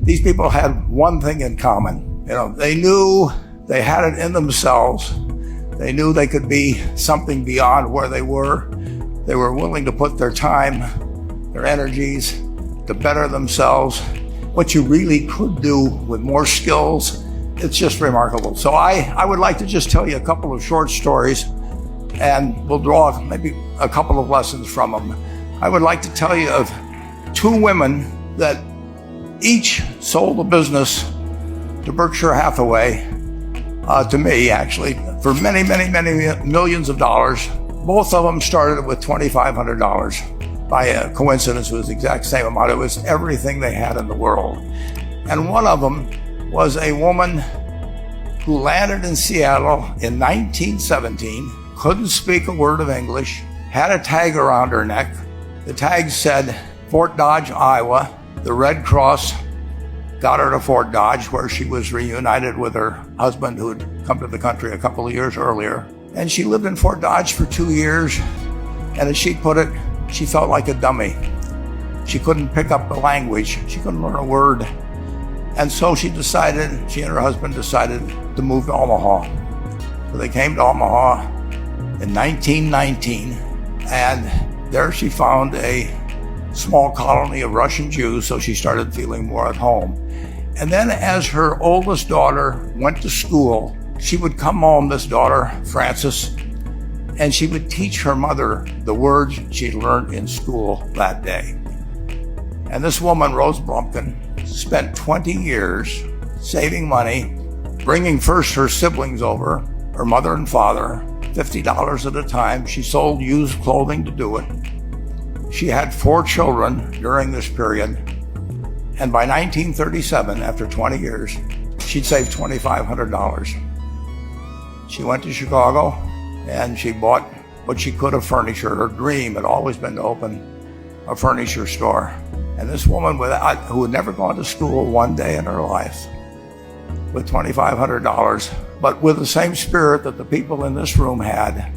these people had one thing in common. They knew they had it in themselves. They knew they could be something beyond where they were. They were willing to put their time, their energies to better themselves. What you really could do with more skills, it's just remarkable. So I would like to just tell you a couple of short stories, and we'll draw maybe a couple of lessons from them. I would like to tell you of two women that each sold a business to Berkshire Hathaway, to me actually, for many, many, many millions of dollars. Both of them started with $2,500. By a coincidence, it was the exact same amount. It was everything they had in the world. And one of them was a woman who landed in Seattle in 1917, couldn't speak a word of English, had a tag around her neck. The tag said Fort Dodge, Iowa. The Red Cross got her to Fort Dodge, where she was reunited with her husband who had come to the country a couple of years earlier. And she lived in Fort Dodge for 2 years. And as she put it, she felt like a dummy. She couldn't pick up the language. She couldn't learn a word. And so she and her husband decided to move to Omaha. So they came to Omaha in 1919, and there she found a small colony of Russian Jews, so she started feeling more at home. And then as her oldest daughter went to school, she would come home, this daughter, Frances, and she would teach her mother the words she'd learned in school that day. And this woman, Rose Blumkin, spent 20 years saving money, bringing first her siblings over, her mother and father, $50 at a time. She sold used clothing to do it. She had 4 children during this period. And by 1937, after 20 years, she'd saved $2,500. She went to Chicago and she bought what she could of furniture. Her dream had always been to open a furniture store. And this woman who had never gone to school one day in her life, with $2,500, but with the same spirit that the people in this room had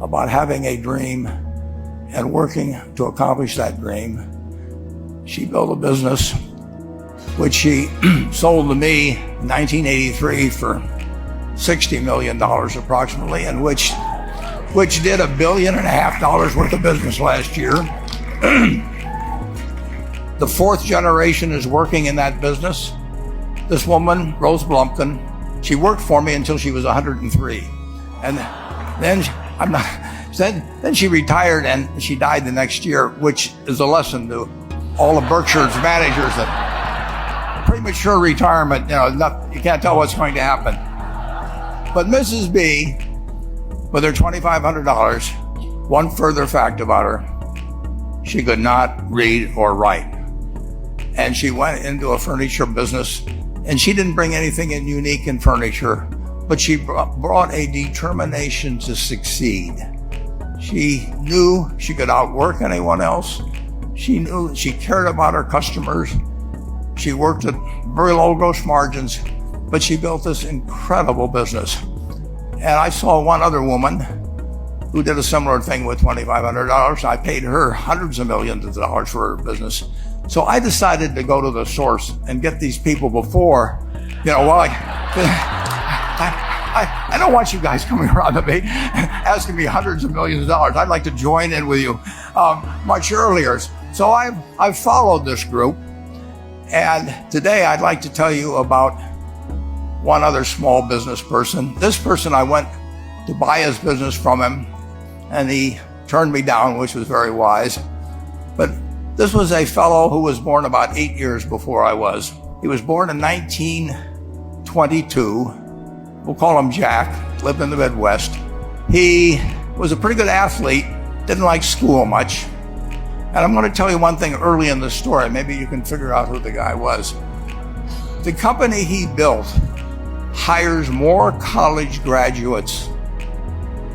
about having a dream and working to accomplish that dream, she built a business which she sold to me in 1983 for $60 million approximately, and which did $1.5 billion worth of business last year. The 4th generation is working in that business. This woman, Rose Blumkin, she worked for me until she was 103. And then she retired and she died the next year, which is a lesson to all of Berkshire's managers that premature retirement, you can't tell what's going to happen. But Mrs. B, with her $2,500, one further fact about her: she could not read or write. And she went into a furniture business, and she didn't bring anything unique in furniture, but she brought a determination to succeed. She knew she could outwork anyone else. She knew she cared about her customers. She worked at very low gross margins, but she built this incredible business. And I saw one other woman who did a similar thing with $2,500. I paid her hundreds of millions of dollars for her business. So I decided to go to the source and get these people before, I don't want you guys coming around to me asking me hundreds of millions of dollars. I'd like to join in with you much earlier. So I've followed this group, and today I'd like to tell you about one other small business person. This person, I went to buy his business from him, and he turned me down, which was very wise. But this was a fellow who was born about 8 years before I was. He was born in 1922. We'll call him Jack, lived in the Midwest. He was a pretty good athlete, didn't like school much. And I'm going to tell you one thing early in the story. Maybe you can figure out who the guy was. The company he built hires more college graduates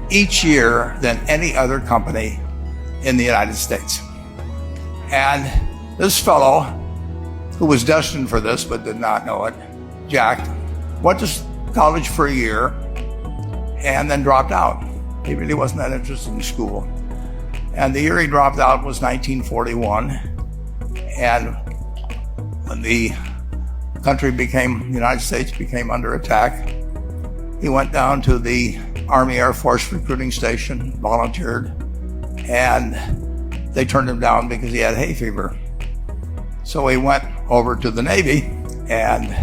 each year than any other company in the United States. And this fellow, who was destined for this but did not know it, Jack, went to college for a year and then dropped out. He really wasn't that interested in school. And the year he dropped out was 1941. And when the the United States became under attack, he went down to the Army Air Force recruiting station, volunteered, and they turned him down because he had hay fever. So he went over to the Navy and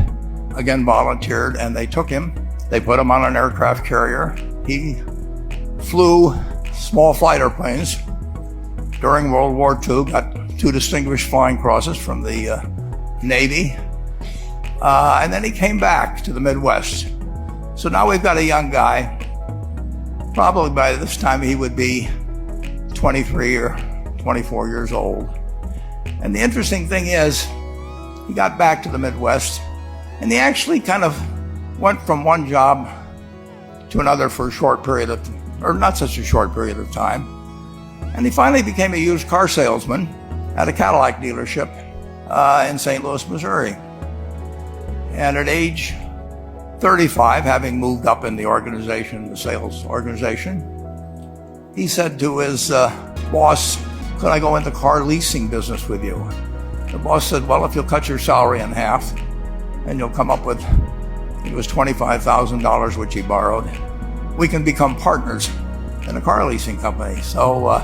again volunteered, and they took him. They put him on an aircraft carrier. He flew small flight airplanes during World War II, got 2 distinguished flying crosses from the Navy, and then he came back to the Midwest. So now we've got a young guy, probably by this time he would be 23 or 24 years old. And the interesting thing is, he got back to the Midwest, and he actually kind of went from one job to another for a short period of, or not such a short period of time. And he finally became a used car salesman at a Cadillac dealership in St. Louis, Missouri. And at age 35, having moved up in the organization, the sales organization, he said to his boss, "Could I go into car leasing business with you?" The boss said, "Well, if you'll cut your salary in half and you'll come up with," it was $25,000, which he borrowed, "we can become partners in a car leasing company." So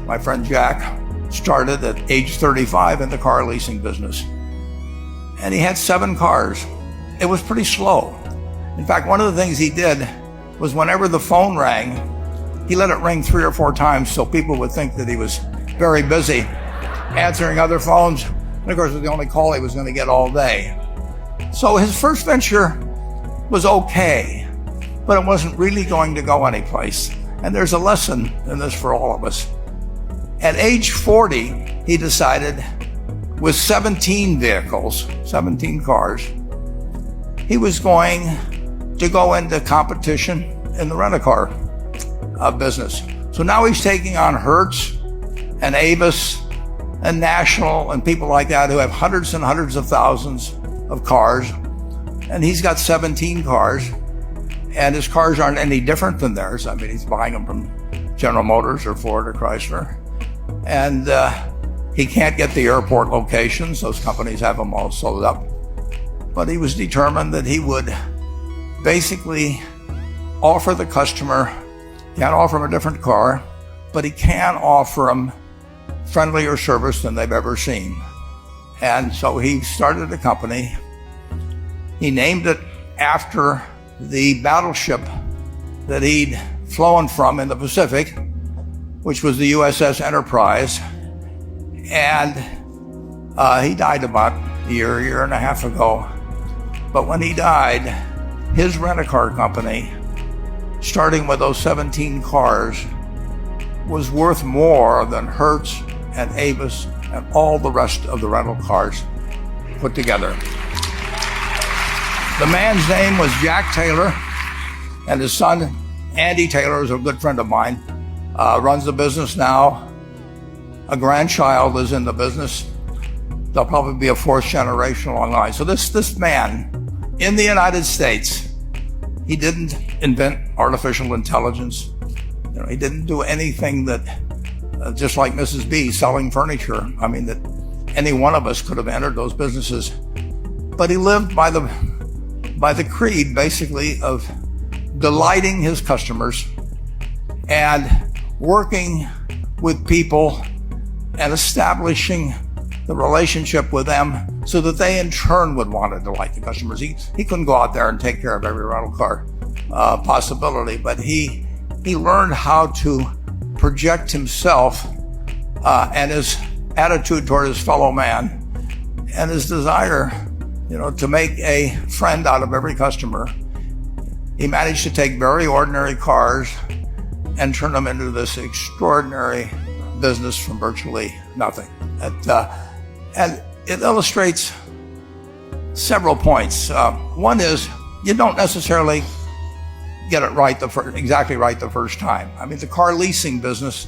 my friend Jack started at age 35 in the car leasing business. And he had 7 cars. It was pretty slow. In fact, one of the things he did was whenever the phone rang, he let it ring 3 or 4 times so people would think that he was very busy answering other phones. And of course, it was the only call he was going to get all day. So his first venture was okay, but it wasn't really going to go anyplace. And there's a lesson in this for all of us. At age 40, he decided, with 17 vehicles, 17 cars, he was going to go into competition in the rent-a-car business. So now he's taking on Hertz and Avis and National and people like that who have hundreds and hundreds of thousands of cars. And he's got 17 cars, and his cars aren't any different than theirs. I mean, he's buying them from General Motors or Ford or Chrysler. And he can't get the airport locations. Those companies have them all sold up. But he was determined that he would basically offer the customer, can't offer him a different car, but he can offer them friendlier service than they've ever seen. And so he started a company. He named it after the battleship that he'd flown from in the Pacific, which was the USS Enterprise. And he died about a year and a half ago. But when he died, his rent-a-car company, starting with those 17 cars, was worth more than Hertz and Avis and all the rest of the rental cars put together. The man's name was Jack Taylor, and his son, Andy Taylor, is a good friend of mine, runs the business now. A grandchild is in the business. There'll probably be a 4th generation along the line. So this man in the United States, he didn't invent artificial intelligence. You know, he didn't do anything that, just like Mrs. B selling furniture, I mean, that any one of us could have entered those businesses. But he lived by the creed, basically, of delighting his customers and working with people and establishing the relationship with them so that they in turn would want to delight the customers. He couldn't go out there and take care of every rental car possibility, but he learned how to project himself and his attitude toward his fellow man and his desire, to make a friend out of every customer. He managed to take very ordinary cars and turn them into this extraordinary business from virtually nothing. And it illustrates several points. One is, you don't necessarily get it right exactly right the first time. I mean, the car leasing business,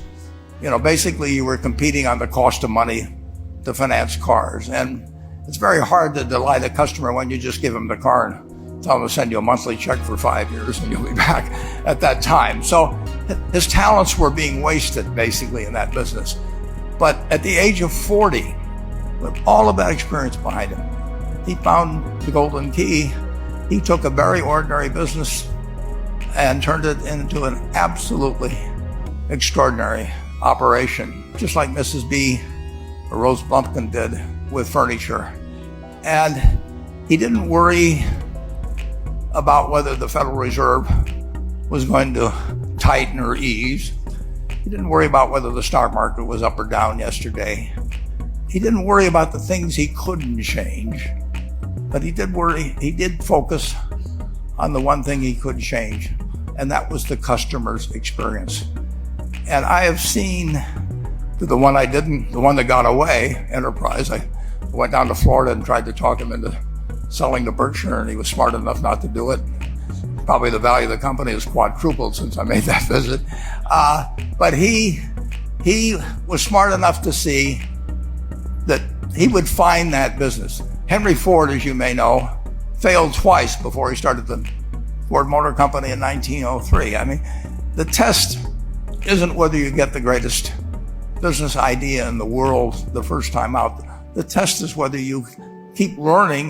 basically you were competing on the cost of money to finance cars. And it's very hard to delight a customer when you just give them the car and tell them to send you a monthly check for 5 years and you'll be back at that time. So his talents were being wasted basically in that business. But at the age of 40, with all of that experience behind him, he found the golden key. He took a very ordinary business and turned it into an absolutely extraordinary operation, just like Mrs. B or Rose Blumpkin did with furniture. And he didn't worry about whether the Federal Reserve was going to tighten or ease. He didn't worry about whether the stock market was up or down yesterday. He didn't worry about the things he couldn't change, but he did focus on the one thing he could change, and that was the customer's experience. And I have seen the one that got away, Enterprise. I went down to Florida and tried to talk him into selling to Berkshire, and he was smart enough not to do it. Probably the value of the company has quadrupled since I made that visit. But he was smart enough to see that he would find that business. Henry Ford, as you may know, failed twice before he started the Ford Motor Company in 1903. I mean, the test isn't whether you get the greatest business idea in the world the first time out. The test is whether you keep learning